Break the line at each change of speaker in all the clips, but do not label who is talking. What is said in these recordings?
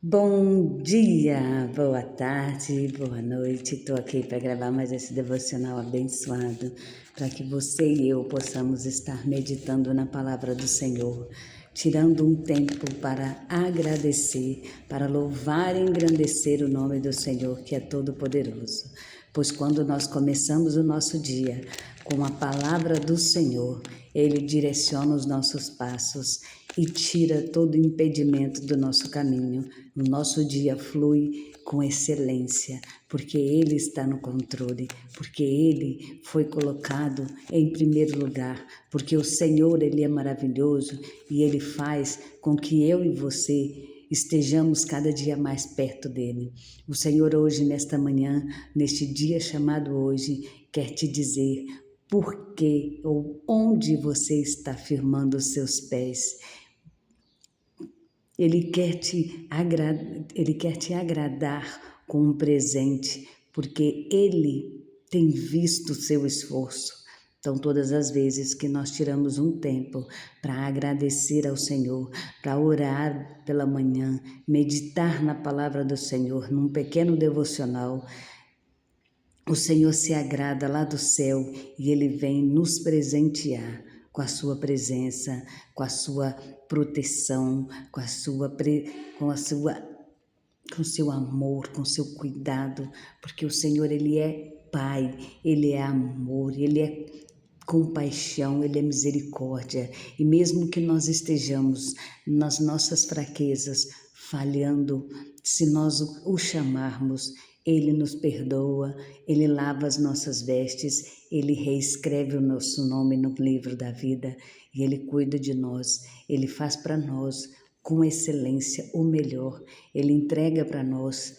Bom dia, boa tarde, boa noite. Estou aqui para gravar mais esse devocional abençoado, para que você e eu possamos estar meditando na palavra do Senhor, tirando um tempo para agradecer, para louvar e engrandecer o nome do Senhor, que é todo-poderoso. Pois quando nós começamos o nosso dia com a palavra do Senhor, Ele direciona os nossos passos e tira todo impedimento do nosso caminho. O nosso dia flui com excelência, porque Ele está no controle, porque Ele foi colocado em primeiro lugar, porque o Senhor, Ele é maravilhoso e Ele faz com que eu e você estejamos cada dia mais perto dele. O Senhor hoje, nesta manhã, neste dia chamado hoje, quer te dizer por que ou onde você está firmando os seus pés. Ele quer te agradar com um presente, porque Ele tem visto o seu esforço. Então, todas as vezes que nós tiramos um tempo para agradecer ao Senhor, para orar pela manhã, meditar na palavra do Senhor, num pequeno devocional, o Senhor se agrada lá do céu e Ele vem nos presentear com a sua presença, com a sua proteção, com o seu amor, com o seu cuidado, porque o Senhor, Ele é Pai, Ele é amor, Ele é compaixão, Ele é misericórdia. E mesmo que nós estejamos nas nossas fraquezas, falhando, se nós o chamarmos, Ele nos perdoa, Ele lava as nossas vestes, Ele reescreve o nosso nome no livro da vida e Ele cuida de nós, Ele faz para nós com excelência o melhor, Ele entrega para nós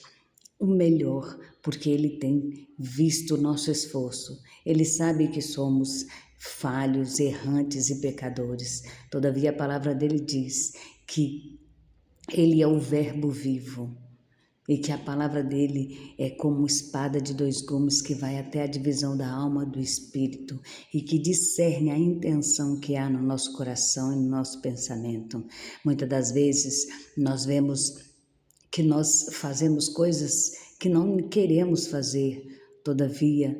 o melhor, porque Ele tem visto o nosso esforço. Ele sabe que somos falhos, errantes e pecadores. Todavia, a palavra dele diz que Ele é o Verbo vivo e que a palavra dele é como espada de dois gumes que vai até a divisão da alma do espírito e que discerne a intenção que há no nosso coração e no nosso pensamento. Muitas das vezes nós vemos que nós fazemos coisas que não queremos fazer. Todavia,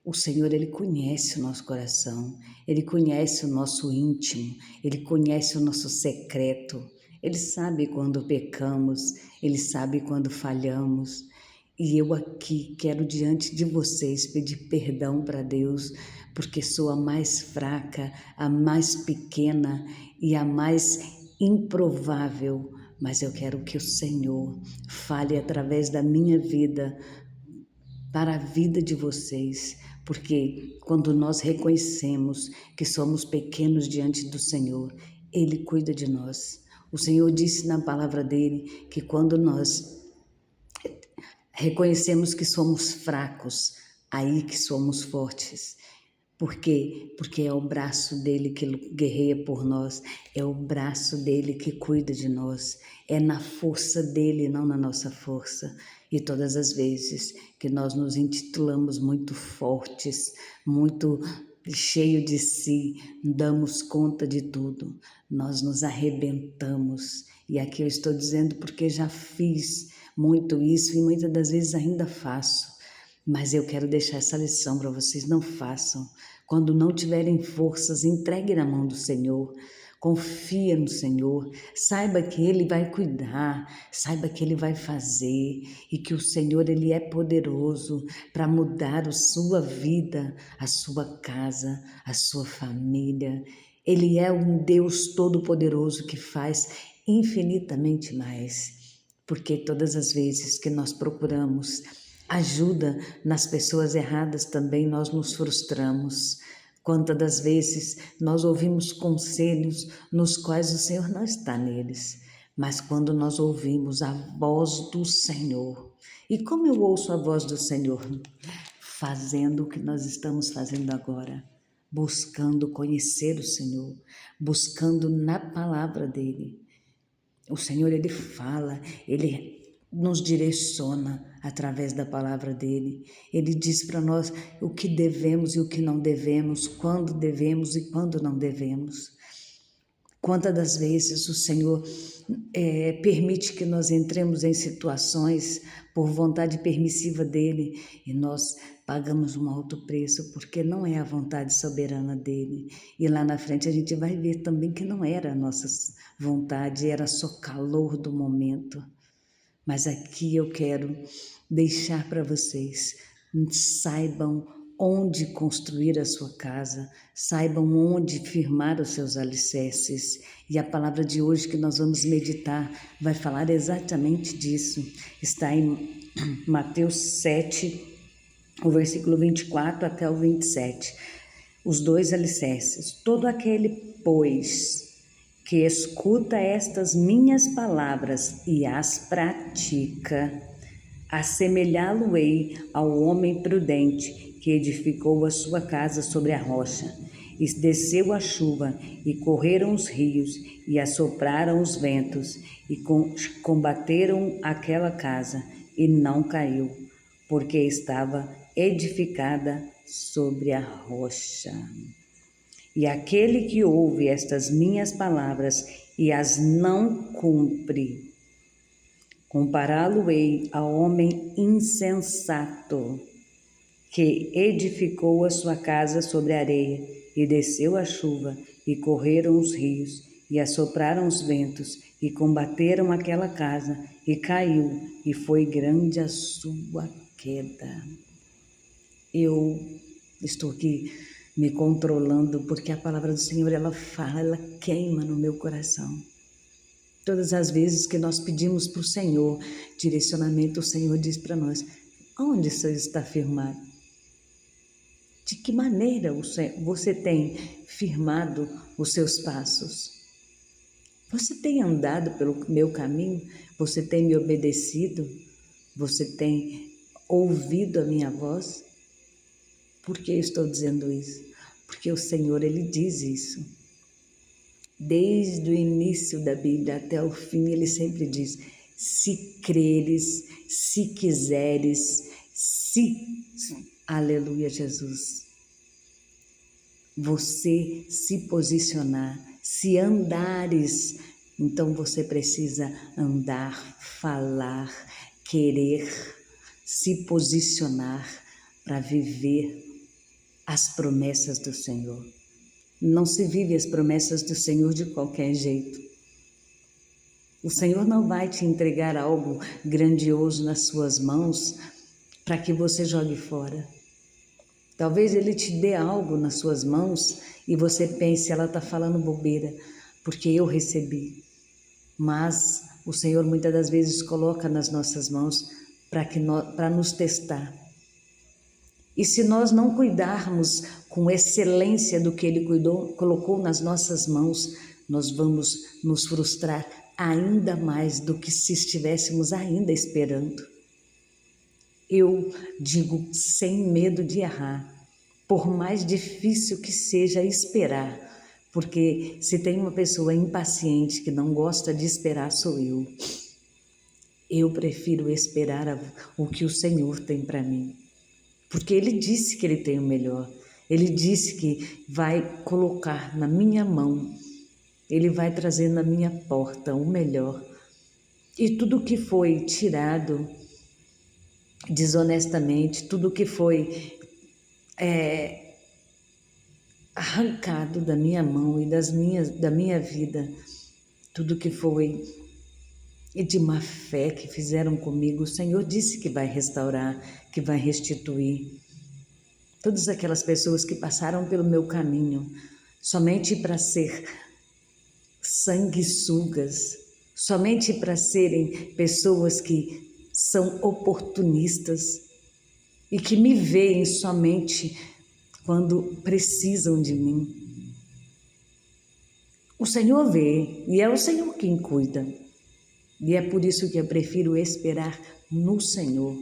o Senhor, Ele conhece o nosso coração, Ele conhece o nosso íntimo, Ele conhece o nosso secreto, Ele sabe quando pecamos, Ele sabe quando falhamos. E eu aqui quero diante de vocês pedir perdão para Deus, porque sou a mais fraca, a mais pequena e a mais improvável, mas eu quero que o Senhor fale através da minha vida para a vida de vocês, porque quando nós reconhecemos que somos pequenos diante do Senhor, Ele cuida de nós. O Senhor disse na palavra dele que quando nós reconhecemos que somos fracos, aí que somos fortes. Por quê? Porque é o braço dele que guerreia por nós, é o braço dele que cuida de nós, é na força dele, não na nossa força. E todas as vezes que nós nos intitulamos muito fortes, muito cheio de si, damos conta de tudo, nós nos arrebentamos. E aqui eu estou dizendo porque já fiz muito isso e muitas das vezes ainda faço. Mas eu quero deixar essa lição para vocês, não façam. Quando não tiverem forças, entregue na mão do Senhor. Confia no Senhor, saiba que Ele vai cuidar, saiba que Ele vai fazer e que o Senhor, Ele é poderoso para mudar a sua vida, a sua casa, a sua família. Ele é um Deus todo-poderoso que faz infinitamente mais, porque todas as vezes que nós procuramos ajuda nas pessoas erradas também nós nos frustramos. Quantas das vezes nós ouvimos conselhos nos quais o Senhor não está neles, mas quando nós ouvimos a voz do Senhor, e como eu ouço a voz do Senhor? Fazendo o que nós estamos fazendo agora, buscando conhecer o Senhor, buscando na palavra dEle. O Senhor, Ele fala, Ele nos direciona através da palavra dEle. Ele diz para nós o que devemos e o que não devemos, quando devemos e quando não devemos. Quantas das vezes o Senhor permite que nós entremos em situações por vontade permissiva dEle e nós pagamos um alto preço porque não é a vontade soberana dEle. E lá na frente a gente vai ver também que não era a nossa vontade, era só calor do momento. Mas aqui eu quero deixar para vocês, saibam onde construir a sua casa, saibam onde firmar os seus alicerces. E a palavra de hoje que nós vamos meditar vai falar exatamente disso. Está em Mateus 7, o versículo 24 até o 27. Os dois alicerces. Todo aquele, pois, que escuta estas minhas palavras e as pratica, assemelhá-lo-ei ao homem prudente que edificou a sua casa sobre a rocha. E desceu a chuva, e correram os rios, e assopraram os ventos, e combateram aquela casa, e não caiu, porque estava edificada sobre a rocha. E aquele que ouve estas minhas palavras e as não cumpre, compará-lo-ei ao homem insensato, que edificou a sua casa sobre a areia, e desceu a chuva, e correram os rios, e assopraram os ventos, e combateram aquela casa, e caiu, e foi grande a sua queda. Eu estou aqui me controlando, porque a palavra do Senhor, ela fala, ela queima no meu coração. Todas as vezes que nós pedimos para o Senhor direcionamento, o Senhor diz para nós: onde você está firmado? De que maneira você tem firmado os seus passos? Você tem andado pelo meu caminho? Você tem me obedecido? Você tem ouvido a minha voz? Por que eu estou dizendo isso? Porque o Senhor, Ele diz isso. Desde o início da Bíblia até o fim, Ele sempre diz: se creres, se quiseres, aleluia, Jesus. Você se posicionar, se andares, então você precisa andar, falar, querer, se posicionar para viver as promessas do Senhor. Não se vive as promessas do Senhor de qualquer jeito. O Senhor não vai te entregar algo grandioso nas suas mãos para que você jogue fora. Talvez Ele te dê algo nas suas mãos e você pense: ela está falando bobeira, porque eu recebi. Mas o Senhor muitas das vezes coloca nas nossas mãos para nos testar. E se nós não cuidarmos com excelência do que Ele colocou nas nossas mãos, nós vamos nos frustrar ainda mais do que se estivéssemos ainda esperando. Eu digo sem medo de errar, por mais difícil que seja esperar, porque se tem uma pessoa impaciente que não gosta de esperar, sou eu. Eu prefiro esperar o que o Senhor tem para mim. Porque Ele disse que Ele tem o melhor. Ele disse que vai colocar na minha mão, Ele vai trazer na minha porta o melhor. E tudo que foi tirado desonestamente, tudo que foi arrancado da minha mão e da minha vida, tudo que foi de má fé que fizeram comigo, o Senhor disse que vai restaurar, que vai restituir. Todas aquelas pessoas que passaram pelo meu caminho somente para ser sanguessugas, somente para serem pessoas que são oportunistas e que me veem somente quando precisam de mim. O Senhor vê e é o Senhor quem cuida. E é por isso que eu prefiro esperar no Senhor.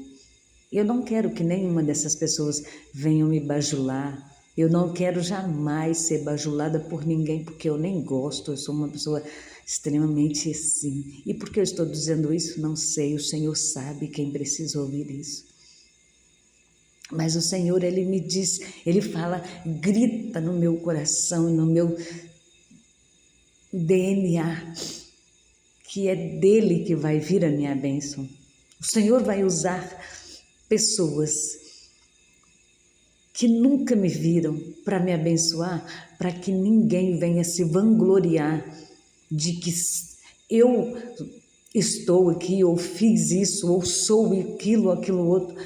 Eu não quero que nenhuma dessas pessoas venham me bajular. Eu não quero jamais ser bajulada por ninguém, porque eu nem gosto. Eu sou uma pessoa extremamente assim. E por que eu estou dizendo isso? Não sei. O Senhor sabe quem precisa ouvir isso. Mas o Senhor, Ele me diz, Ele fala, grita no meu coração e DNA, que é dele que vai vir a minha bênção. O Senhor vai usar pessoas que nunca me viram para me abençoar, para que ninguém venha se vangloriar de que eu estou aqui, ou fiz isso, ou sou aquilo outro,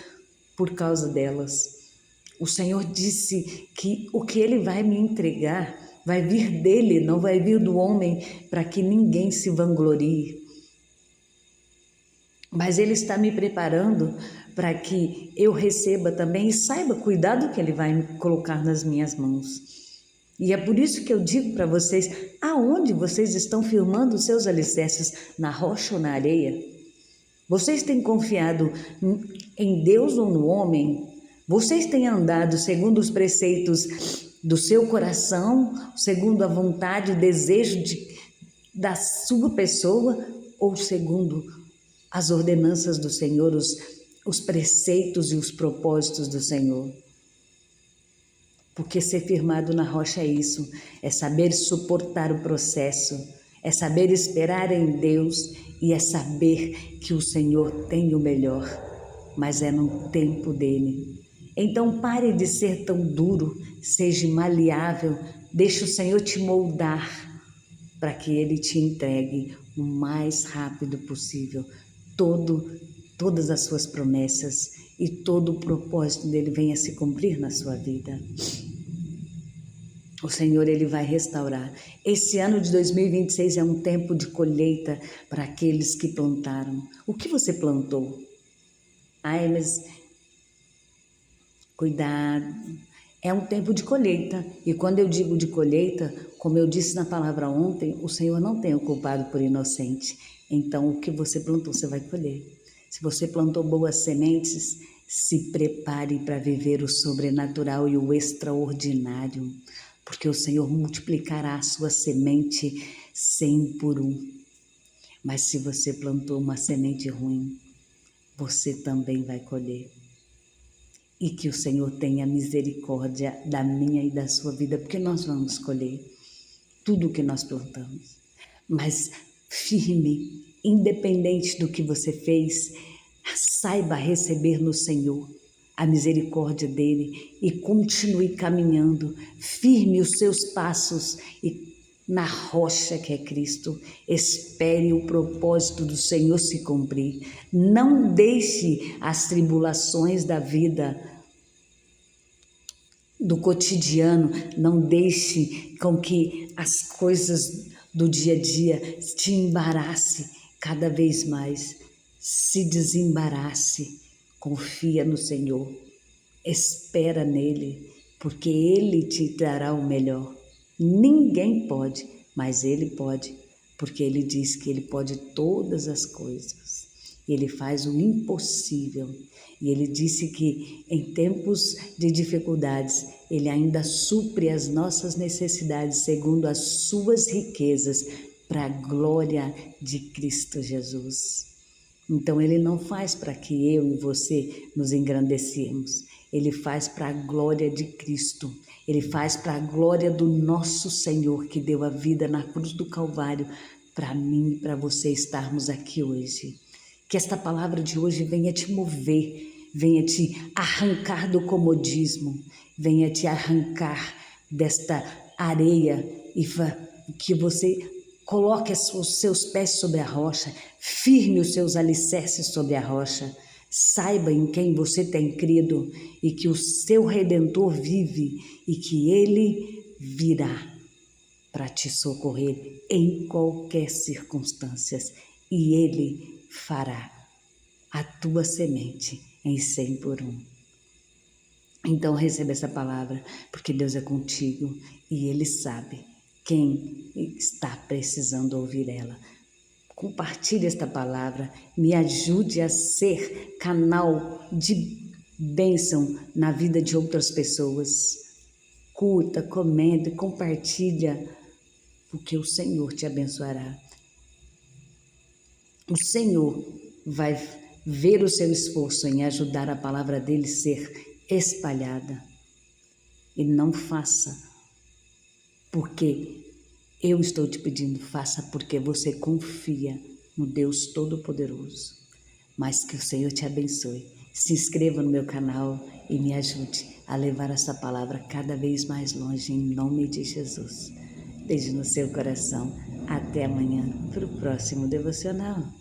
por causa delas. O Senhor disse que o que Ele vai me entregar vai vir dele, não vai vir do homem, para que ninguém se vanglorie. Mas Ele está me preparando para que eu receba também e saiba cuidar do que Ele vai me colocar nas minhas mãos. E é por isso que eu digo para vocês, aonde vocês estão firmando os seus alicerces, na rocha ou na areia? Vocês têm confiado em Deus ou no homem? Vocês têm andado segundo os preceitos do seu coração, segundo a vontade e desejo da sua pessoa, ou segundo as ordenanças do Senhor, os preceitos e os propósitos do Senhor? Porque ser firmado na rocha é isso, é saber suportar o processo, é saber esperar em Deus e é saber que o Senhor tem o melhor, mas é no tempo dele. Então pare de ser tão duro, seja maleável, deixe o Senhor te moldar para que Ele te entregue o mais rápido possível todas as suas promessas e todo o propósito dele venha se cumprir na sua vida. O Senhor, Ele vai restaurar. Esse ano de 2026 é um tempo de colheita para aqueles que plantaram. O que você plantou? Ai, mas cuidado. É um tempo de colheita. E quando eu digo de colheita, como eu disse na palavra ontem, o Senhor não tem o culpado por inocente. Então, o que você plantou, você vai colher. Se você plantou boas sementes, se prepare para viver o sobrenatural e o extraordinário, porque o Senhor multiplicará a sua semente 100 por 1. Mas se você plantou uma semente ruim, você também vai colher. E que o Senhor tenha misericórdia da minha e da sua vida, porque nós vamos colher tudo o que nós plantamos. Mas firme, independente do que você fez, saiba receber no Senhor a misericórdia dele e continue caminhando, firme os seus passos e na rocha que é Cristo. Espere o propósito do Senhor se cumprir. Não deixe as tribulações da vida, do cotidiano, não deixe com que as coisas do dia a dia te embarace cada vez mais. Se desembarace, confia no Senhor, espera nele, porque Ele te dará o melhor. Ninguém pode, mas Ele pode, porque Ele diz que Ele pode todas as coisas. Ele faz o impossível. E Ele disse que em tempos de dificuldades, Ele ainda supre as nossas necessidades segundo as suas riquezas, para a glória de Cristo Jesus. Então Ele não faz para que eu e você nos engrandecemos. Ele faz para a glória de Cristo. Ele faz para a glória do nosso Senhor, que deu a vida na cruz do Calvário, para mim e para você estarmos aqui hoje. Que esta palavra de hoje venha te mover, venha te arrancar do comodismo, venha te arrancar desta areia e que você coloque os seus pés sobre a rocha, firme os seus alicerces sobre a rocha. Saiba em quem você tem crido e que o seu Redentor vive e que Ele virá para te socorrer em qualquer circunstância e Ele fará a tua semente em 100 por 1. Então receba essa palavra, porque Deus é contigo e Ele sabe quem está precisando ouvir ela. Compartilhe esta palavra, me ajude a ser canal de bênção na vida de outras pessoas. Curta, comente, compartilha, porque o Senhor te abençoará. O Senhor vai ver o seu esforço em ajudar a palavra dele ser espalhada. E não faça porque Eu estou te pedindo, faça porque você confia no Deus Todo-Poderoso. Mas que o Senhor te abençoe. Se inscreva no meu canal e me ajude a levar essa palavra cada vez mais longe, em nome de Jesus. Beijo no seu coração. Até amanhã para o próximo devocional.